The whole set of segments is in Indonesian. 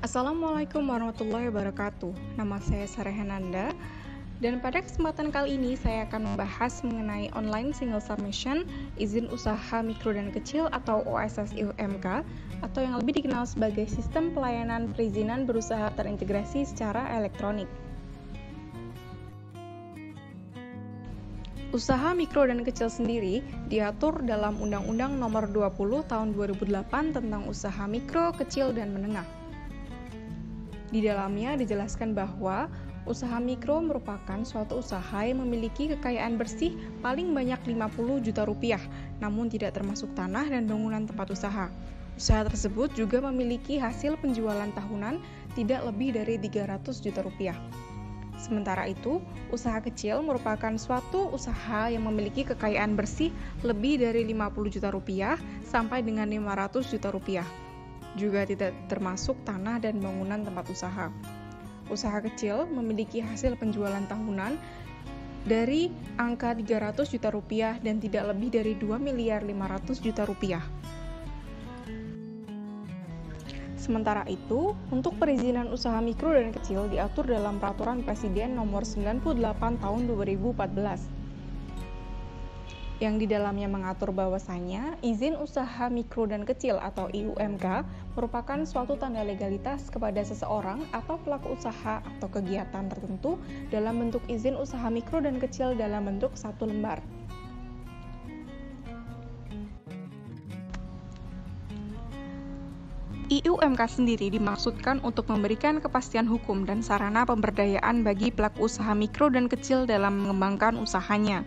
Assalamualaikum warahmatullahi wabarakatuh. Nama saya Sarah Henanda, dan pada kesempatan kali ini saya akan membahas mengenai online single submission, izin usaha mikro dan kecil atau OSS IUMK, atau yang lebih dikenal sebagai sistem pelayanan perizinan berusaha terintegrasi secara elektronik. Usaha mikro dan kecil sendiri diatur dalam Undang-Undang Nomor 20 Tahun 2008 tentang usaha mikro, kecil, dan menengah. Di dalamnya dijelaskan bahwa usaha mikro merupakan suatu usaha yang memiliki kekayaan bersih paling banyak 50 juta rupiah, namun tidak termasuk tanah dan bangunan tempat usaha. Usaha tersebut juga memiliki hasil penjualan tahunan tidak lebih dari 300 juta rupiah. Sementara itu, usaha kecil merupakan suatu usaha yang memiliki kekayaan bersih lebih dari 50 juta rupiah sampai dengan 500 juta rupiah. Juga tidak termasuk tanah dan bangunan tempat usaha. Usaha kecil memiliki hasil penjualan tahunan dari angka 300 juta rupiah dan tidak lebih dari 2.500.000.000 rupiah. Sementara itu, untuk perizinan usaha mikro dan kecil diatur dalam Peraturan Presiden Nomor 98 Tahun 2014. Yang di dalamnya mengatur bahwasanya izin usaha mikro dan kecil atau IUMK merupakan suatu tanda legalitas kepada seseorang atau pelaku usaha atau kegiatan tertentu dalam bentuk izin usaha mikro dan kecil dalam bentuk satu lembar. IUMK sendiri dimaksudkan untuk memberikan kepastian hukum dan sarana pemberdayaan bagi pelaku usaha mikro dan kecil dalam mengembangkan usahanya.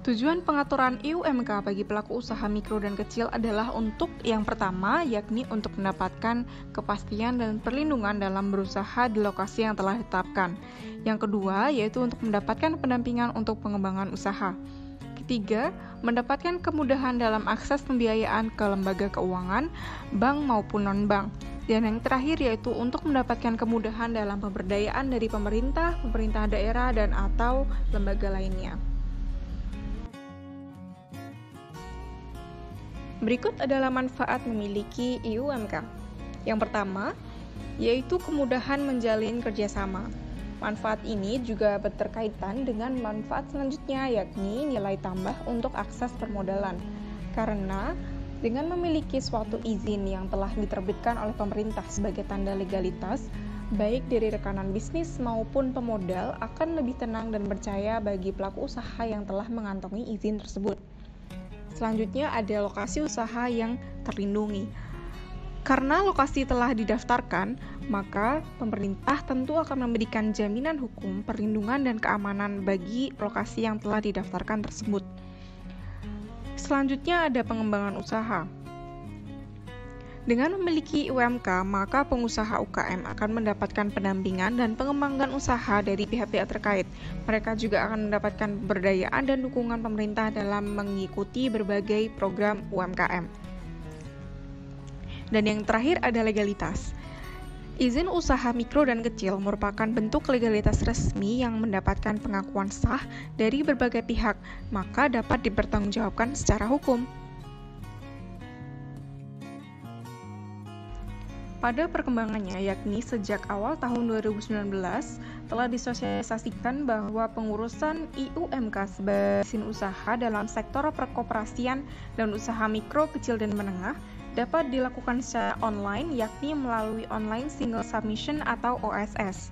Tujuan pengaturan IUMK bagi pelaku usaha mikro dan kecil adalah untuk yang pertama, yakni untuk mendapatkan kepastian dan perlindungan dalam berusaha di lokasi yang telah ditetapkan. Yang kedua, yaitu untuk mendapatkan pendampingan untuk pengembangan usaha. Ketiga, mendapatkan kemudahan dalam akses pembiayaan ke lembaga keuangan, bank maupun non-bank. Dan yang terakhir yaitu untuk mendapatkan kemudahan dalam pemberdayaan dari pemerintah daerah, dan atau lembaga lainnya. Berikut adalah manfaat memiliki IUMK. Yang pertama, yaitu kemudahan menjalin kerjasama. Manfaat ini juga berkaitan dengan manfaat selanjutnya, yakni nilai tambah untuk akses permodalan. Karena dengan memiliki suatu izin yang telah diterbitkan oleh pemerintah sebagai tanda legalitas, baik dari rekanan bisnis maupun pemodal akan lebih tenang dan percaya bagi pelaku usaha yang telah mengantongi izin tersebut. Selanjutnya ada lokasi usaha yang terlindungi. Karena lokasi telah didaftarkan, maka pemerintah tentu akan memberikan jaminan hukum, perlindungan, dan keamanan bagi lokasi yang telah didaftarkan tersebut. Selanjutnya ada pengembangan usaha. Dengan memiliki IUMK, maka pengusaha UKM akan mendapatkan pendampingan dan pengembangan usaha dari pihak-pihak terkait. Mereka juga akan mendapatkan pemberdayaan dan dukungan pemerintah dalam mengikuti berbagai program UMKM. Dan yang terakhir ada legalitas. Izin usaha mikro dan kecil merupakan bentuk legalitas resmi yang mendapatkan pengakuan sah dari berbagai pihak, maka dapat dipertanggungjawabkan secara hukum. Pada perkembangannya, yakni sejak awal tahun 2019, telah disosialisasikan bahwa pengurusan IUMK sebagai izin usaha dalam sektor perkoperasian dan usaha mikro, kecil, dan menengah dapat dilakukan secara online, yakni melalui Online Single Submission atau OSS.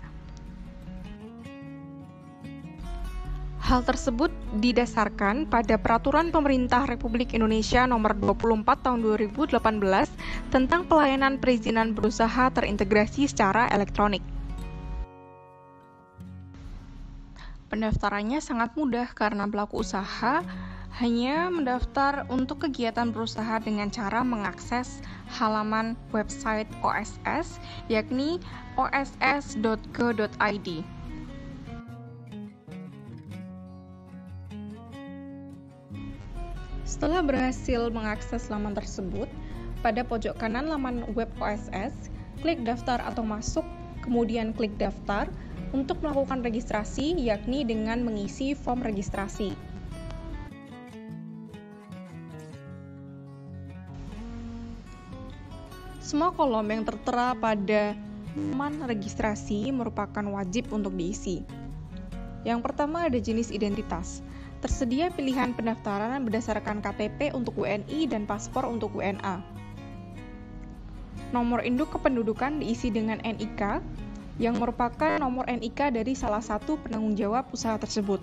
Hal tersebut didasarkan pada Peraturan Pemerintah Republik Indonesia Nomor 24 Tahun 2018 tentang pelayanan perizinan berusaha terintegrasi secara elektronik. Pendaftarannya sangat mudah karena pelaku usaha hanya mendaftar untuk kegiatan berusaha dengan cara mengakses halaman website OSS, yakni oss.go.id. Setelah berhasil mengakses laman tersebut, pada pojok kanan laman web OSS, klik daftar atau masuk, kemudian klik daftar untuk melakukan registrasi, yakni dengan mengisi form registrasi. Semua kolom yang tertera pada halaman registrasi merupakan wajib untuk diisi. Yang pertama ada jenis identitas. Tersedia pilihan pendaftaran berdasarkan KTP untuk WNI dan paspor untuk WNA. Nomor induk kependudukan diisi dengan NIK, yang merupakan nomor NIK dari salah satu penanggung jawab usaha tersebut.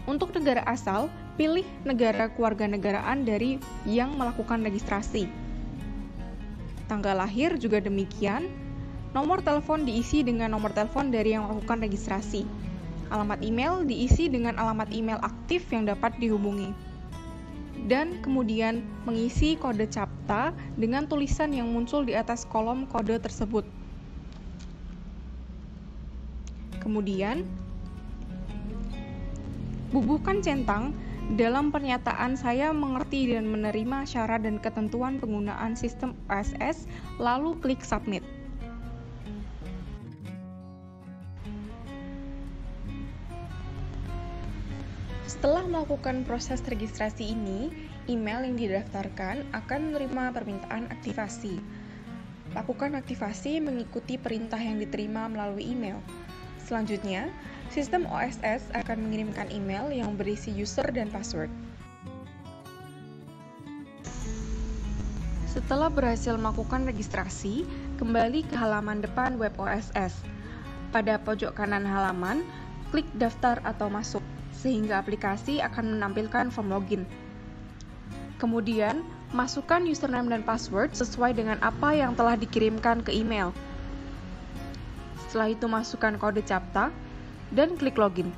Untuk negara asal, pilih negara kewarganegaraan dari yang melakukan registrasi. Tanggal lahir juga demikian. Nomor telepon diisi dengan nomor telepon dari yang melakukan registrasi. Alamat email diisi dengan alamat email aktif yang dapat dihubungi. Dan kemudian mengisi kode CAPTCHA dengan tulisan yang muncul di atas kolom kode tersebut. Kemudian, bubuhkan centang dalam pernyataan saya mengerti dan menerima syarat dan ketentuan penggunaan sistem OSS, lalu klik submit. Setelah melakukan proses registrasi ini, email yang didaftarkan akan menerima permintaan aktivasi. Lakukan aktivasi mengikuti perintah yang diterima melalui email. Selanjutnya, sistem OSS akan mengirimkan email yang berisi user dan password. Setelah berhasil melakukan registrasi, kembali ke halaman depan web OSS. Pada pojok kanan halaman, klik daftar atau masuk, sehingga aplikasi akan menampilkan form login. Kemudian, masukkan username dan password sesuai dengan apa yang telah dikirimkan ke email. Setelah itu masukkan kode CAPTCHA dan klik login.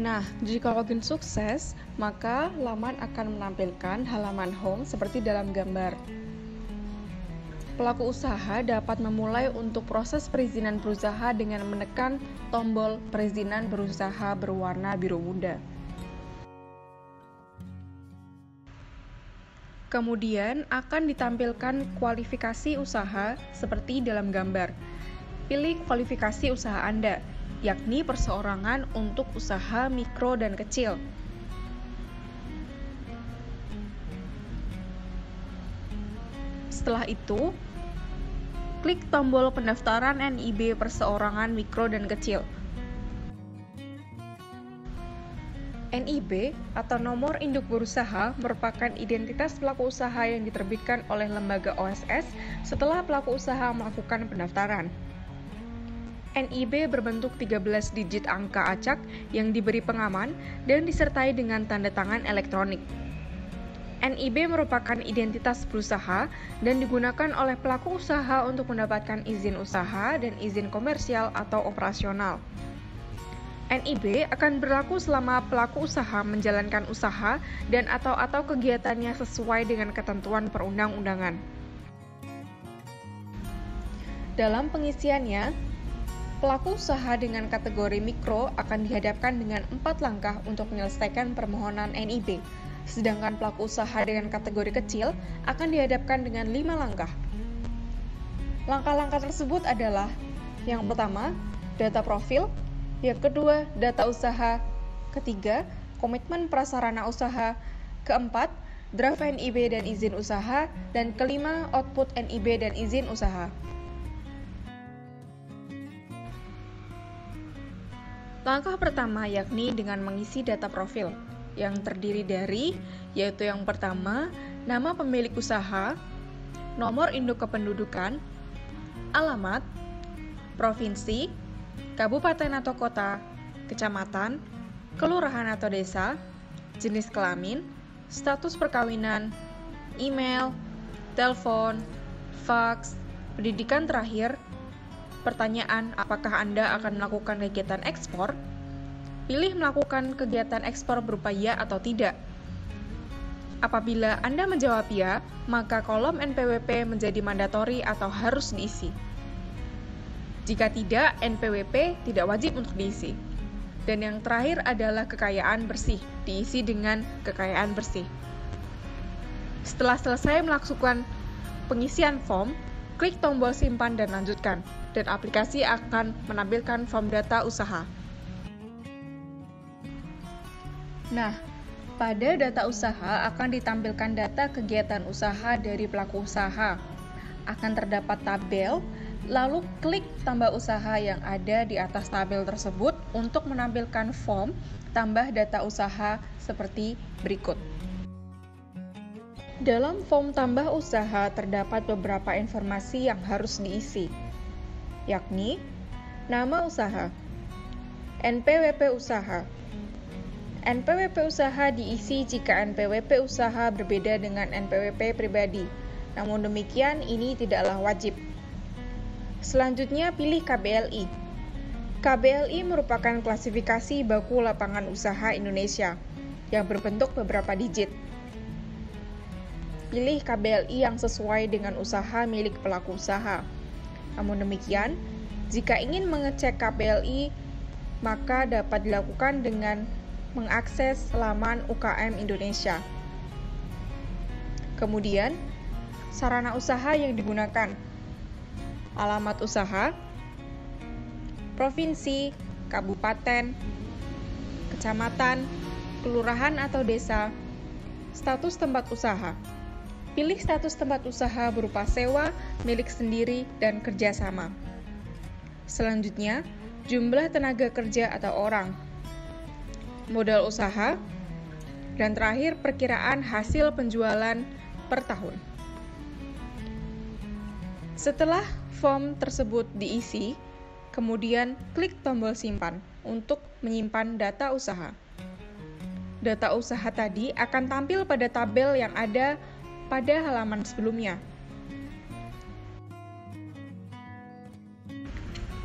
Nah, jika login sukses, maka laman akan menampilkan halaman home seperti dalam gambar. Pelaku usaha dapat memulai untuk proses perizinan berusaha dengan menekan tombol perizinan berusaha berwarna biru muda. Kemudian akan ditampilkan kualifikasi usaha seperti dalam gambar. Pilih kualifikasi usaha Anda, yakni perseorangan untuk usaha mikro dan kecil. Setelah itu, klik tombol pendaftaran NIB perseorangan mikro dan kecil. NIB atau nomor induk berusaha merupakan identitas pelaku usaha yang diterbitkan oleh lembaga OSS setelah pelaku usaha melakukan pendaftaran. NIB berbentuk 13 digit angka acak yang diberi pengaman dan disertai dengan tanda tangan elektronik. NIB merupakan identitas berusaha dan digunakan oleh pelaku usaha untuk mendapatkan izin usaha dan izin komersial atau operasional. NIB akan berlaku selama pelaku usaha menjalankan usaha dan atau kegiatannya sesuai dengan ketentuan perundang-undangan. Dalam pengisiannya, pelaku usaha dengan kategori mikro akan dihadapkan dengan 4 langkah untuk menyelesaikan permohonan NIB. Sedangkan pelaku usaha dengan kategori kecil akan dihadapkan dengan 5 langkah. Langkah-langkah tersebut adalah: yang pertama, data profil; yang kedua, data usaha; ketiga, komitmen prasarana usaha; keempat, draft NIB dan izin usaha; dan kelima, output NIB dan izin usaha. Langkah pertama yakni dengan mengisi data profil, yang terdiri dari, yaitu yang pertama, nama pemilik usaha, nomor induk kependudukan, alamat, provinsi, kabupaten atau kota, kecamatan, kelurahan atau desa, jenis kelamin, status perkawinan, email, telepon, fax, pendidikan terakhir, pertanyaan apakah Anda akan melakukan kegiatan ekspor, pilih melakukan kegiatan ekspor berupa ya atau tidak. Apabila Anda menjawab ya, maka kolom NPWP menjadi mandatori atau harus diisi. Jika tidak, NPWP tidak wajib untuk diisi. Dan yang terakhir adalah kekayaan bersih, diisi dengan kekayaan bersih. Setelah selesai melakukan pengisian form, klik tombol simpan dan lanjutkan, dan aplikasi akan menampilkan form data usaha. Nah, pada data usaha akan ditampilkan data kegiatan usaha dari pelaku usaha. Akan terdapat tabel, lalu klik tambah usaha yang ada di atas tabel tersebut untuk menampilkan form tambah data usaha seperti berikut. Dalam form tambah usaha terdapat beberapa informasi yang harus diisi, yakni nama usaha, NPWP usaha. NPWP usaha diisi jika NPWP usaha berbeda dengan NPWP pribadi. Namun demikian, ini tidaklah wajib. Selanjutnya, pilih KBLI. KBLI merupakan klasifikasi baku lapangan usaha Indonesia yang berbentuk beberapa digit. Pilih KBLI yang sesuai dengan usaha milik pelaku usaha. Namun demikian, jika ingin mengecek KBLI, maka dapat dilakukan dengan mengakses laman UKM Indonesia. Kemudian, sarana usaha yang digunakan, alamat usaha, provinsi, kabupaten, kecamatan, kelurahan atau desa, status tempat usaha. Pilih status tempat usaha berupa sewa, milik sendiri, dan kerjasama. Selanjutnya, jumlah tenaga kerja atau orang, modal usaha, dan terakhir perkiraan hasil penjualan per tahun. Setelah form tersebut diisi, kemudian klik tombol simpan untuk menyimpan data usaha. Data usaha tadi akan tampil pada tabel yang ada pada halaman sebelumnya.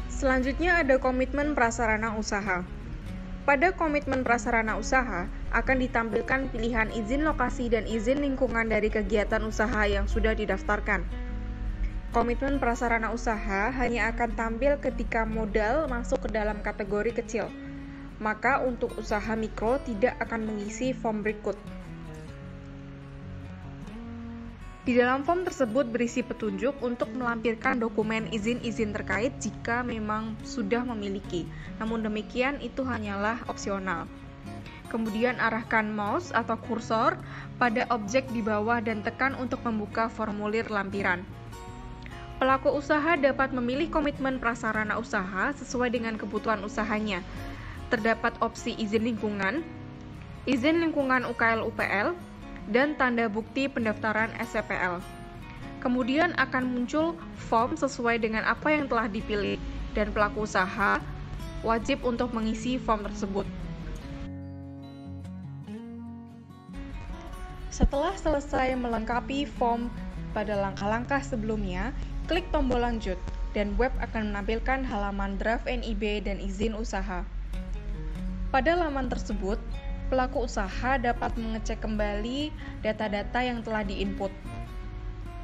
Selanjutnya ada komitmen prasarana usaha. Pada komitmen prasarana usaha akan ditampilkan pilihan izin lokasi dan izin lingkungan dari kegiatan usaha yang sudah didaftarkan. Komitmen prasarana usaha hanya akan tampil ketika modal masuk ke dalam kategori kecil. Maka untuk usaha mikro tidak akan mengisi form berikut. Di dalam form tersebut berisi petunjuk untuk melampirkan dokumen izin-izin terkait jika memang sudah memiliki. Namun demikian itu hanyalah opsional. Kemudian arahkan mouse atau kursor pada objek di bawah dan tekan untuk membuka formulir lampiran. Pelaku usaha dapat memilih komitmen prasarana usaha sesuai dengan kebutuhan usahanya. Terdapat opsi izin lingkungan UKL-UPL, dan tanda bukti pendaftaran SCPL. Kemudian akan muncul form sesuai dengan apa yang telah dipilih, dan pelaku usaha wajib untuk mengisi form tersebut. Setelah selesai melengkapi form pada langkah-langkah sebelumnya, klik tombol lanjut, dan web akan menampilkan halaman draft NIB dan izin usaha. Pada laman tersebut, pelaku usaha dapat mengecek kembali data-data yang telah diinput.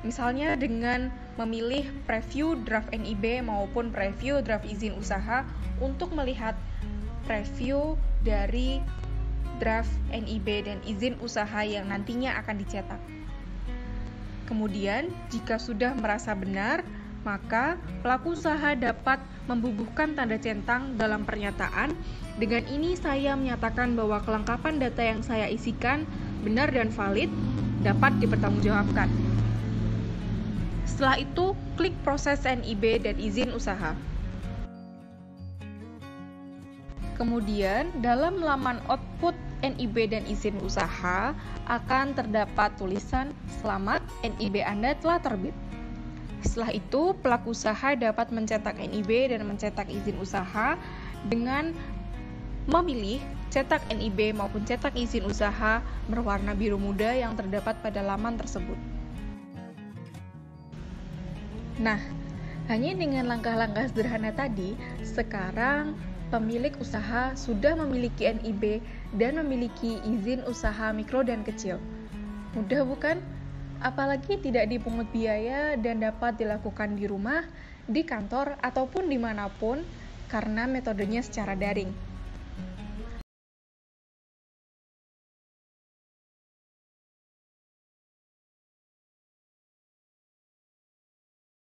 Misalnya dengan memilih preview draft NIB maupun preview draft izin usaha untuk melihat preview dari draft NIB dan izin usaha yang nantinya akan dicetak. Kemudian, jika sudah merasa benar, maka pelaku usaha dapat membubuhkan tanda centang dalam pernyataan. Dengan ini saya menyatakan bahwa kelengkapan data yang saya isikan benar dan valid, dapat dipertanggungjawabkan. Setelah itu, klik proses NIB dan izin usaha. Kemudian, dalam laman output NIB dan izin usaha akan terdapat tulisan "Selamat, NIB Anda telah terbit". Setelah itu, pelaku usaha dapat mencetak NIB dan mencetak izin usaha dengan memilih cetak NIB maupun cetak izin usaha berwarna biru muda yang terdapat pada laman tersebut. Nah, hanya dengan langkah-langkah sederhana tadi, sekarang pemilik usaha sudah memiliki NIB dan memiliki izin usaha mikro dan kecil. Mudah bukan? Apalagi tidak dipungut biaya dan dapat dilakukan di rumah, di kantor, ataupun dimanapun karena metodenya secara daring.